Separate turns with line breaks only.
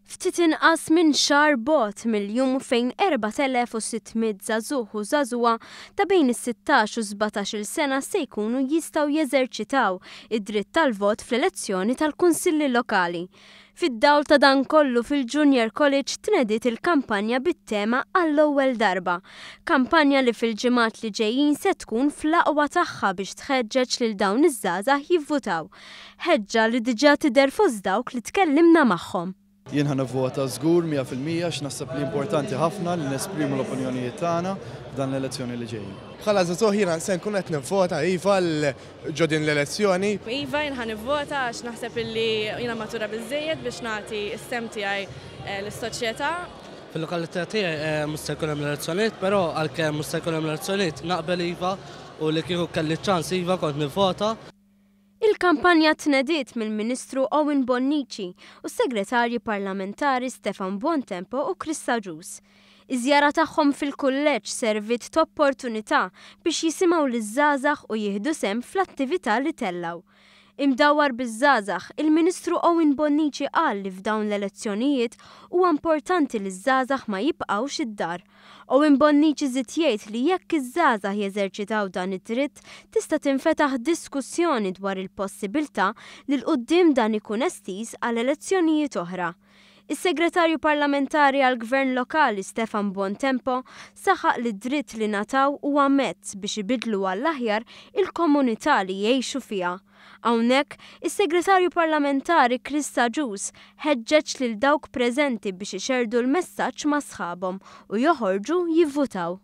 Ftit inqas minn xahar bogħod mill-jum fejn 4600 żagħżugħ u żagħżugħa ta' bejn is-16 u 17-il sena se jkunu jistgħu jeżerċitaw id-dritt tal-vot fl-elezzjoni tal-kunsilli lokali. Fid-dawl ta' dan kollu fil-Junior College tnediet il-kampanja bit-tema għall-ewwel darba. Kampanja li fil-ġimgħat li ġejjin se tkun fl-aqwa tagħha biex tħeġġeġ lil dawn iż-żgħażagħ jivvutaw. Ħeġġa li diġà tidher fost dawk li tkellimna magħhom.
Jien ħanivvota żgur 100% x'naħseb li importanti ħafna li nesprimu l-opinjonijiet tagħna f'dan l-elezzjoni li ġejjin.
Bħala żagħżugħ jiena se nkun qed nivvota iva ġodin l-elezzjoni.
Iva jien ħanivvota għax naħseb illi jiena matura biżżejjed biex nagħti s-sem tiegħi lis-soċjetà.
Fil-lokalità tiegħi mhux se jkun hemm l-elezzjonijiet, però għalkemm mhux se jkun hemm l-elezzjonijiet naqbel iva u li kieku kelli ċans iva kont nivvota.
Il-kampanja tnediet mill-Ministru Owen Bonnici u s-Segretarji Parlamentari Stefan Bontempo u Krista Ġus. Iż-żjara tagħhom fil-kulleġġ servit ta' opportunità biex jisimgħu liż-żgħażagħ u jieħdu sehem fl-attività li tellaw. Imdawwar biż-żgħażagħ, il-Ministru Owen Bonnici qal li f'dawn l-elezzjonijiet huwa importanti li ż-żgħażagħ ma jibqgħux id-dar. Owen Bonnici żied jgħid li jekk iż-żgħażagħ jeżerċitaw dan id-dritt tista' tinfetaħ diskussjoni dwar il-possibilità li l-quddiem dan ikun estiż għal elezzjonijiet oħra. Is-Segretarju Parlamentari għall-Gvern Lokali Stefan Bontempo saħaq li d-dritt li nataw huwa mezz biex ibidlu għall-aħjar il-komunità li jgħixu fiha. Hawnhekk, is-Segretarju Parlamentari Krista Ġus ħeġġeġ lil dawk preżenti biex ixerdu l-messaġġ ma' sħabhom u joħorġu jivvutaw.